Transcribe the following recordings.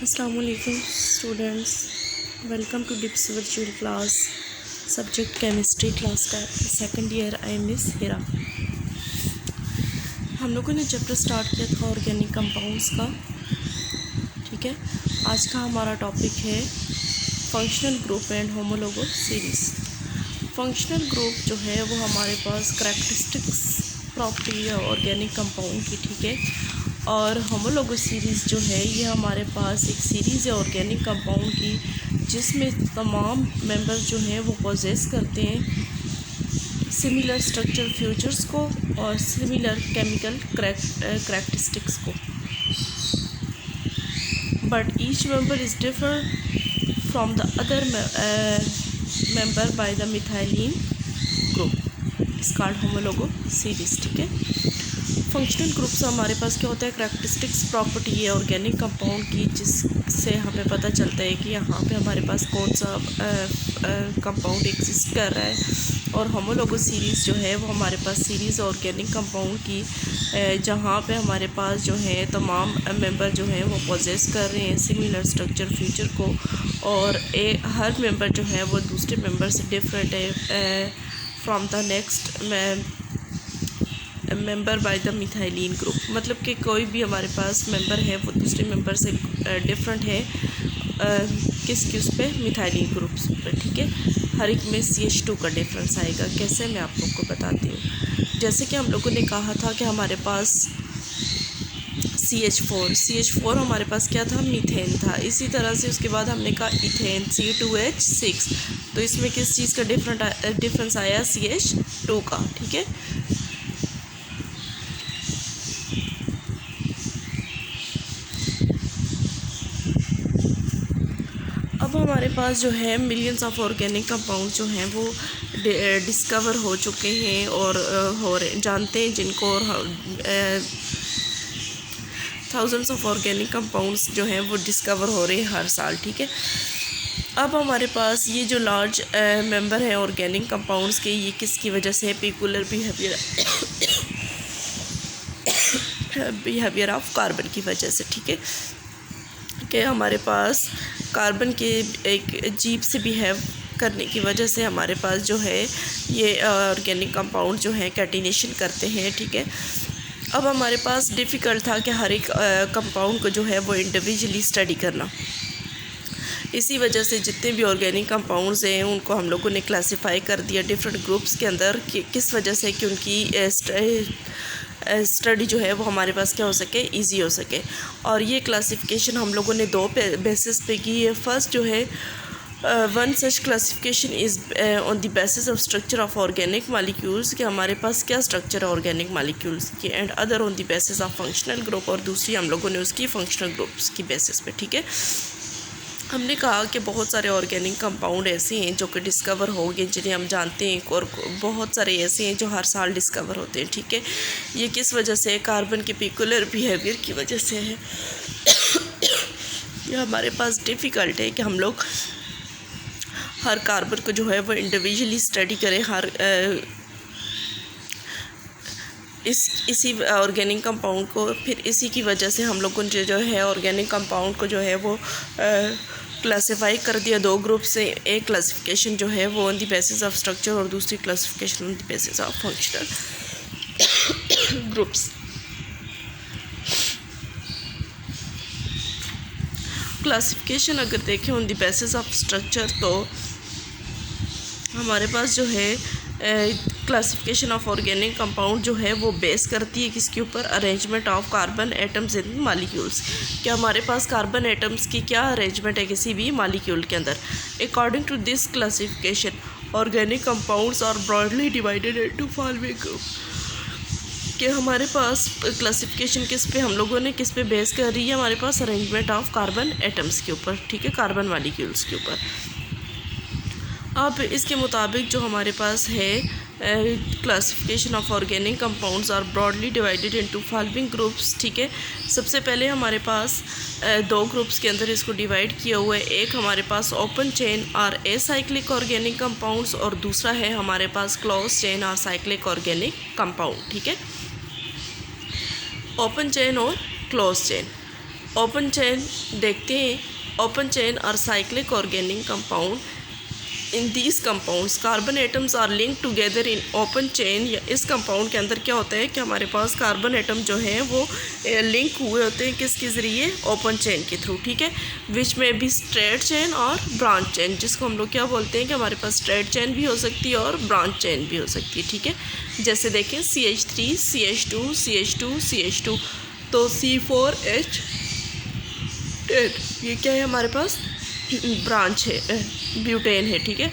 अस्सलाम वालेकुम students, welcome to DIPS virtual class. Subject chemistry, class second year. I miss Hira. हम लोगों ने चैप्टर स्टार्ट किया था ऑर्गेनिक कंपाउंड्स का। ठीक है, आज का हमारा टॉपिक है functional group and homologous series. Functional group जो है वो हमारे पास करैक्टरिस्टिक्स प्रॉपर्टी है ऑर्गेनिक कंपाउंड की। ठीक है, और होमोलोगो सीरीज़ जो है ये हमारे पास एक सीरीज़ है ऑर्गेनिक कंपाउंड की, जिसमें तमाम मेंबर जो हैं वो पोजेस करते हैं सिमिलर स्ट्रक्चर फीचर्स को और सिमिलर केमिकल करैक्टरिस्टिक्स को, but each member is differ from the other member by the methylene group. It's called homologous series. ठीक है, फंक्शनल ग्रुप्स हमारे पास क्या होता है, करैक्टरिस्टिक्स प्रॉपर्टी है ऑर्गेनिक कंपाउंड की, जिससे हमें पता चलता है कि यहाँ पे हमारे पास कौन सा कंपाउंड एग्जिस्ट कर रहा है। और होमोलोगो सीरीज़ जो है वो हमारे पास सीरीज़ ऑर्गेनिक कंपाउंड की, जहाँ पे हमारे पास जो है तमाम मेंबर जो हैं वो पोजेस कर रहे हैं सिमिलर स्ट्रक्चर फीचर को, और हर मेंबर जो है वो दूसरे मेंबर से डिफरेंट है from the next member by the methylene group. मतलब कि कोई भी हमारे पास मेंबर है वो दूसरे मेंबर से डिफरेंट है किस पे, मिथाइलिन ग्रुप्स पर। ठीक है, हर एक में CH2 का डिफरेंस आएगा। कैसे, मैं आप लोग को बताती हूँ। जैसे कि हम लोगों ने कहा था कि हमारे पास CH4 हमारे पास क्या था, मीथेन था। इसी तरह से उसके बाद हमने कहा इथेन C2H6, तो इसमें किस चीज़ का डिफरेंस आया, CH2 का। ठीक है, अब हमारे पास जो है मिलियंस ऑफ ऑर्गेनिक कंपाउंड जो हैं वो डिस्कवर हो चुके हैं और जानते हैं जिनको, और थाउजेंड्स ऑफ ऑर्गेनिक कंपाउंड्स जो हैं वो डिस्कवर हो रहे हैं हर साल। ठीक है, अब हमारे पास ये जो लार्ज मेंबर है ऑर्गेनिक कंपाउंड्स के, ये किसकी वजह से है, पेकुलर बिहेवियर ऑफ कार्बन की वजह से। ठीक है, कि हमारे पास कार्बन के एक अजीब से बिहेव करने की वजह से हमारे पास जो है ये ऑर्गेनिक कंपाउंड जो है कैटिनेशन करते हैं। ठीक है, अब हमारे पास डिफ़िकल्ट था कि हर एक कंपाउंड को जो है वो इंडिविजुअली स्टडी करना। इसी वजह से जितने भी ऑर्गेनिक कंपाउंड्स हैं उनको हम लोगों ने क्लासिफाई कर दिया डिफरेंट ग्रुप्स के अंदर, कि किस वजह से कि उनकी स्टडी जो है वो हमारे पास क्या हो सके, इजी हो सके। और ये क्लासिफिकेशन हम लोगों ने दो बेसिस पे की है। फर्स्ट जो है, one such classification is on the basis of structure of organic molecules, कि हमारे पास क्या स्ट्रक्चर है ऑर्गेनिक मालिक्यूल्स की, and other on the basis of functional group, और दूसरी हम लोगों ने उसकी फंक्शनल ग्रुप्स की बेसिस पे। ठीक है, हमने कहा कि बहुत सारे ऑर्गेनिक कंपाउंड ऐसे हैं जो कि डिस्कवर हो गए, जिन्हें हम जानते हैं, और बहुत सारे ऐसे हैं जो हर साल डिस्कवर होते हैं। ठीक है, ये किस वजह से, कार्बन के पेकुलर बिहेवियर की वजह से है। ये हमारे पास डिफ़िकल्ट है कि हम लोग हर कार्बन को जो है वो इंडिविजुअली स्टडी करें, हर इसी ऑर्गेनिक कंपाउंड को। फिर इसी की वजह से हम लोगों ने जो है ऑर्गेनिक कंपाउंड को जो है वो क्लासिफाई कर दिया दो ग्रुप से। एक क्लासिफिकेशन जो है वो on the basis of structure, और दूसरी classification on the basis of functional groups. Classification अगर देखें on the basis of structure, तो हमारे पास जो है क्लासिफिकेशन ऑफ ऑर्गेनिक कंपाउंड जो है वो बेस करती है किसके ऊपर, arrangement of carbon atoms in molecules, कि हमारे पास कार्बन एटम्स की क्या अरेंजमेंट है किसी भी मालिक्यूल के अंदर। According to this classification organic compounds are broadly divided into following group, कि हमारे पास क्लासिफिकेशन किस पे हम लोगों ने किस पे बेस कर रही है, हमारे पास अरेंजमेंट ऑफ कार्बन एटम्स के ऊपर। ठीक है, कार्बन मालिक्यूल्स के ऊपर। अब इसके मुताबिक जो हमारे पास है classification of organic compounds are broadly divided into following groups. ठीक है, सबसे पहले हमारे पास दो ग्रुप्स के अंदर इसको डिवाइड किया हुआ है। एक हमारे पास ओपन चेन और एसाइक्लिक ऑर्गेनिक कंपाउंड्स, और दूसरा है हमारे पास क्लोज चेन और साइक्लिक ऑर्गेनिक कंपाउंड। ठीक है, ओपन चेन और क्लोज चेन। ओपन चेन देखते हैं। ओपन चेन और cyclic organic compound. In these compounds carbon atoms are linked together in open chain. या इस कंपाउंड के अंदर क्या होता है कि हमारे पास कार्बन एटम जो हैं वो लिंक हुए होते हैं किसके ज़रिए, ओपन चेन के थ्रू, ठीक है। विच में भी स्ट्रेट चेन और ब्रांच चेन, जिसको हम लोग क्या बोलते हैं कि हमारे पास स्ट्रेट चेन भी हो सकती है और ब्रांच चेन भी हो सकती है, ठीक है। जैसे देखें CH3 CH2 CH2 CH2, तो C4H10, ये क्या है हमारे पास, ब्रांच है, ब्यूटेन है, ठीक है।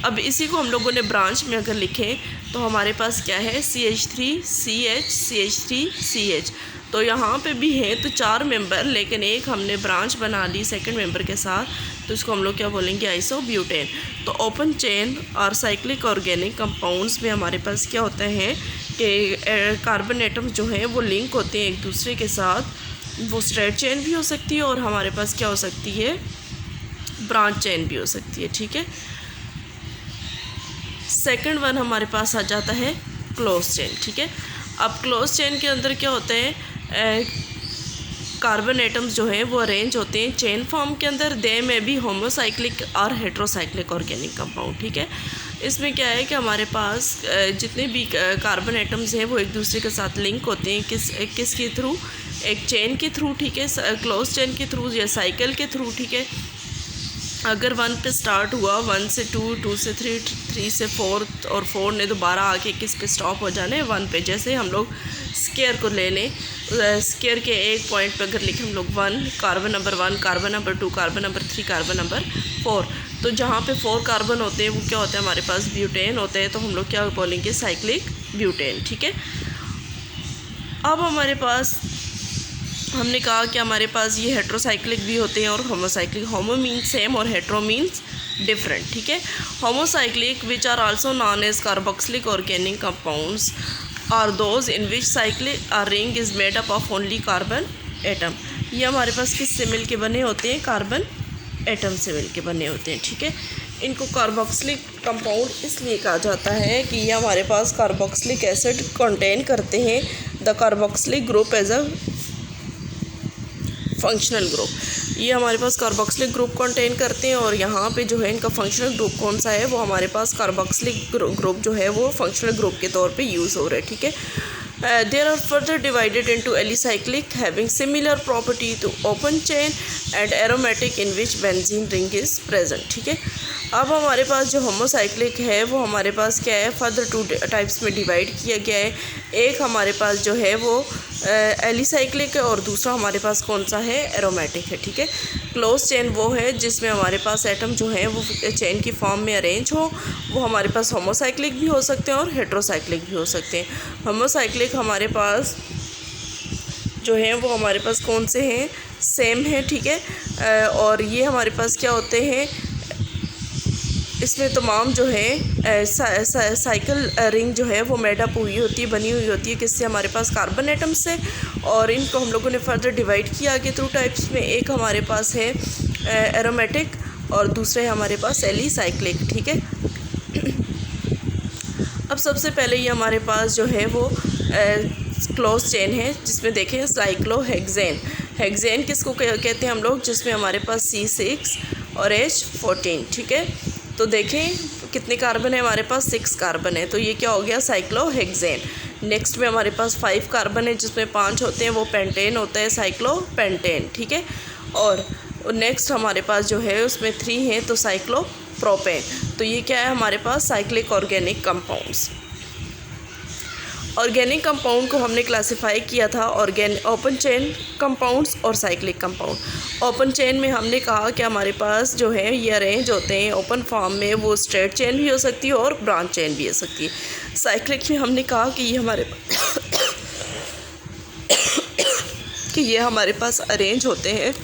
अब इसी को हम लोगों ने ब्रांच में अगर लिखें तो हमारे पास क्या है, CH3 CH CH3 CH। तो यहाँ पे भी है तो 4 मेंबर, लेकिन एक हमने ब्रांच बना ली सेकंड मेंबर के साथ, तो इसको हम लोग क्या बोलेंगे, आइसोब्यूटेन। तो ओपन चेन और साइक्लिक ऑर्गेनिक कंपाउंड्स में हमारे पास क्या होता है कि कार्बन एटम्स जो हैं वो लिंक होते हैं एक दूसरे के साथ। वो स्ट्रेट चेन भी हो सकती है और हमारे पास क्या हो सकती है, ब्रांच चेन भी हो सकती है, ठीक है। सेकंड वन हमारे पास आ जाता है क्लोज चेन, ठीक है। अब क्लोज चेन के अंदर क्या होता है, कार्बन एटम्स जो हैं वो अरेंज होते हैं चेन फॉर्म के अंदर। दे में भी होमोसाइक्लिक और हेट्रोसाइक्लिक ऑर्गेनिक कंपाउंड, ठीक है। इसमें क्या है कि हमारे पास जितने भी कार्बन एटम्स हैं वो एक दूसरे के साथ लिंक होते हैं किस के थ्रू, एक चेन के थ्रू, ठीक है, क्लोज चेन के थ्रू या साइकिल के थ्रू, ठीक है। अगर 1 पे स्टार्ट हुआ, 1 से 2, 2 से 3, 3 से 4 और 4 ने दोबारा आके किस पे स्टॉप हो जाना है, 1 पे। जैसे हम लोग स्केयर को ले लें, स्केयर के एक पॉइंट पे अगर लिखें हम लोग 1, carbon number 1, carbon number 2, carbon number 3, carbon number 4, तो जहाँ पे 4 कार्बन होते हैं वो क्या होता है, हमारे पास ब्यूटेन होते हैं, तो हम लोग क्या बोलेंगे, साइक्लिक ब्यूटेन, ठीक है। अब हमारे पास हमने कहा कि हमारे पास ये हेट्रोसाइक्लिक भी होते हैं और होमोसाइक्लिक। होमो मीन्स सेम और हेट्रो मीन्स डिफरेंट, ठीक है। Homocyclic which are also known as carboxylic organic compounds are those in which cyclic ring is made up of only carbon atom. ये हमारे पास किससे मिल के बने होते हैं, कार्बन एटम से मिल के बने होते हैं, ठीक है। इनको कार्बोक्सिलिक कंपाउंड इसलिए कहा जाता है कि ये हमारे पास कार्बोक्सिलिक एसिड कंटेन करते हैं। The carboxylic group as a functional group, ये हमारे पास कार्बोक्सिलिक ग्रुप कंटेन करते हैं और यहाँ पे जो है इनका फंक्शनल ग्रुप कौन सा है, वो हमारे पास कार्बोक्सिलिक ग्रुप जो है वो फंक्शनल ग्रुप के तौर पे यूज़ हो रहा है, ठीक है। They are further divided into alicyclic having similar property to open chain and aromatic in which benzene ring is present, ठीक है। अब हमारे पास जो होमोसाइक्लिक है वो हमारे पास क्या है, फर्दर 2 टाइप्स में डिवाइड किया गया है। एक हमारे पास जो है वो एलिसाइक्लिक है और दूसरा हमारे पास कौन सा है, एरोमेटिक है, ठीक है। क्लोज चेन वो है जिसमें हमारे पास एटम जो है वो चेन की फॉर्म में अरेंज हो, वो हमारे पास होमोसाइक्लिक भी हो सकते हैं और हेट्रोसाइक्लिक भी हो सकते हैं। होमोसाइक्लिक हमारे पास जो है वो हमारे पास कौन से हैं, सेम है, ठीक है। और ये हमारे पास क्या होते हैं, इसमें तमाम जो है साइकिल रिंग जो है वो मेडअप हुई होती है, बनी हुई होती है किससे, हमारे पास कार्बन एटम से। और इनको हम लोगों ने फर्दर डिवाइड किया आगे 2 टाइप्स में। एक हमारे पास है एरोमेटिक और दूसरे हमारे पास एलिसाइक्लिक, ठीक है। अब सबसे पहले ये हमारे पास जो है वो क्लोज चेन है जिसमें देखें साइक्लोहेक्सेन। हेक्सेन किसको कहते हैं हम लोग, जिसमें हमारे पास C6 और H14, ठीक है। तो देखें कितने कार्बन है हमारे पास, 6 कार्बन है, तो ये क्या हो गया, साइक्लोहेक्सेन। नेक्स्ट में हमारे पास 5 कार्बन है जिसमें 5 होते हैं, वो पेंटेन होता है, साइक्लोपेंटेन, ठीक है। और नेक्स्ट हमारे पास जो है उसमें 3 हैं, तो साइक्लोप्रोपेन। तो ये क्या है हमारे पास, cyclic organic compounds. Organic compound को हमने क्लासिफाई किया था ओपन चेन कंपाउंड्स और साइक्लिक कंपाउंड। ओपन चेन में हमने कहा कि हमारे पास जो है ये अरेंज होते हैं ओपन फॉर्म में, वो स्ट्रेट चेन भी हो सकती है और ब्रांच चेन भी हो सकती है। साइक्लिक में हमने कहा कि ये हमारे पास अरेंज होते हैं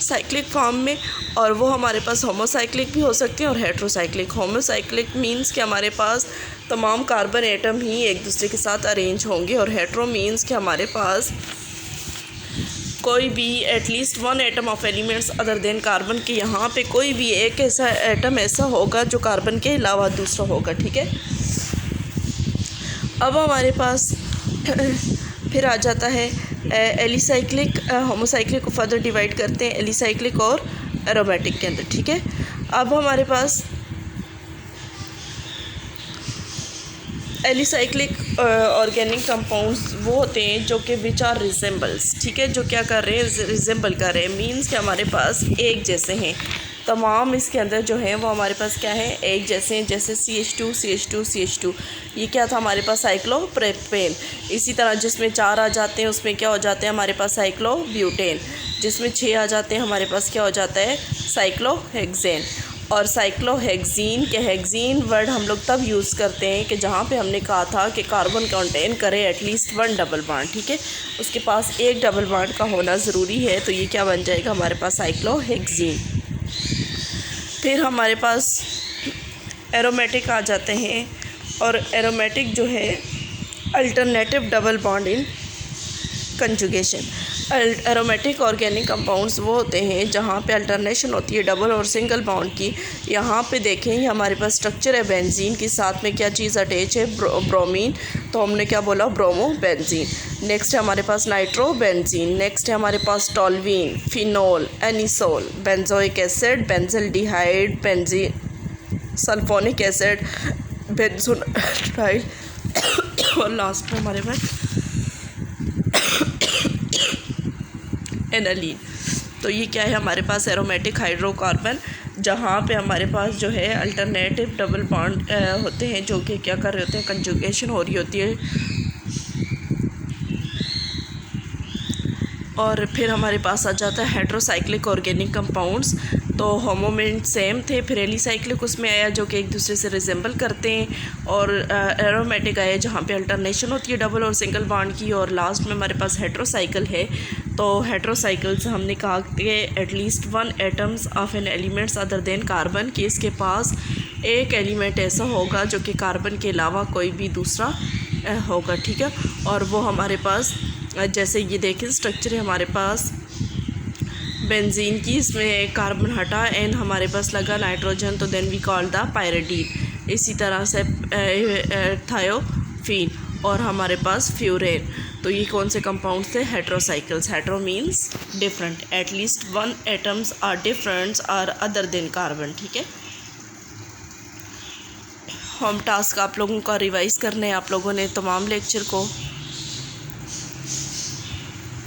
साइक्लिक फॉर्म में, और वो हमारे पास होमोसाइक्लिक भी हो सकते हैं और हेट्रोसाइक्लिक। होमोसाइक्लिक मींस कि हमारे पास तमाम कार्बन एटम ही एक दूसरे के साथ अरेंज होंगे, और हेट्रो मींस कि हमारे पास कोई भी at least 1 atom of elements other than carbon के, यहाँ पे कोई भी एक ऐसा एटम ऐसा होगा जो कार्बन के अलावा दूसरा होगा, ठीक है। अब हमारे पास फिर आ जाता है एलिसाइक्लिक, होमोसाइक्लिक को फर्दर डिवाइड करते हैं एलिसाइक्लिक और एरोमेटिक के अंदर, ठीक है। अब हमारे पास एलिसाइक्लिक ऑर्गेनिक कंपाउंड्स वो होते हैं जो कि विच आर रिजेंबल्स, ठीक है, जो क्या कर रहे हैं, रिजेंबल कर रहे हैं, मीन्स कि हमारे पास एक जैसे हैं तमाम। इसके अंदर जो है वो हमारे पास क्या है, एक जैसे हैं, जैसे CH2 CH2 CH2, ये क्या था हमारे पास साइक्लोप्रोपेन। इसी तरह जिसमें 4 आ जाते हैं उसमें क्या हो जाते हैं हमारे पास साइक्लोब्यूटेन, जिसमें 6 आ जाते हैं हमारे पास क्या हो जाता है साइक्लोहेक्सेन। और साइक्लोहेक्सीन के हेक्सीन वर्ड हम लोग तब यूज़ करते हैं कि जहाँ पे हमने कहा था कि कार्बन कंटेन करे एटलीस्ट 1 डबल बॉन्ड, ठीक है, उसके पास एक डबल बॉन्ड का होना ज़रूरी है, तो ये क्या बन जाएगा हमारे पास साइक्लोहेक्सीन। फिर हमारे पास एरोमेटिक आ जाते हैं, और एरोमेटिक जो है alternative double bond in conjugation. Aromatic organic compounds वो होते हैं जहाँ पे अल्टरनेशन होती है डबल और सिंगल बॉन्ड की। यहाँ पे देखें ये हमारे पास स्ट्रक्चर है बेंजीन की, साथ में क्या चीज़ अटैच है, ब्रोमीन, तो हमने क्या बोला ब्रोमो बेंजीन। नेक्स्ट है हमारे पास नाइट्रो बेंजीन, नेक्स्ट है हमारे पास toluene, phenol, anisole, benzoic acid, benzaldehyde, benzene, sulphonic acid, benzonitrile और लास्ट में हमारे पास एनालीन। तो ये क्या है हमारे पास एरोमेटिक हाइड्रोकार्बन, जहाँ पे हमारे पास जो है अल्टरनेटिव डबल बॉन्ड होते हैं जो कि क्या कर रहे होते हैं, कंजुगेशन हो रही होती है। और फिर हमारे पास आ जाता है हेट्रोसाइक्लिक ऑर्गेनिक कंपाउंड्स, तो होमोमेंट सेम थे, फिर एलिसाइक्लिक उसमें आया जो कि एक दूसरे से रिजेंबल करते हैं, और एरोमेटिक आया जहाँ पे अल्टरनेशन होती है डबल और सिंगल बॉन्ड की, और लास्ट में हमारे पास हेट्रोसाइकिल है। तो हेट्रोसाइकिल्स हमने कहा कि at least 1 atoms of an elements other than carbon, कि इसके पास एक एलिमेंट ऐसा होगा जो कि कार्बन के अलावा कोई भी दूसरा होगा, ठीक है। और वो हमारे पास जैसे ये देखें स्ट्रक्चर है हमारे पास बेंजीन की, इसमें कार्बन हटा एन हमारे पास लगा नाइट्रोजन, तो then we call the pyridine. इसी तरह से थायोफीन और हमारे पास फ्यूरेन। तो ये कौन से कंपाउंड थे, heterocycles. Hetero means different, at least 1 atoms are different are other than carbon, ठीक है। होम टास्क आप लोगों का रिवाइज़ करना है, आप लोगों ने तमाम लेक्चर को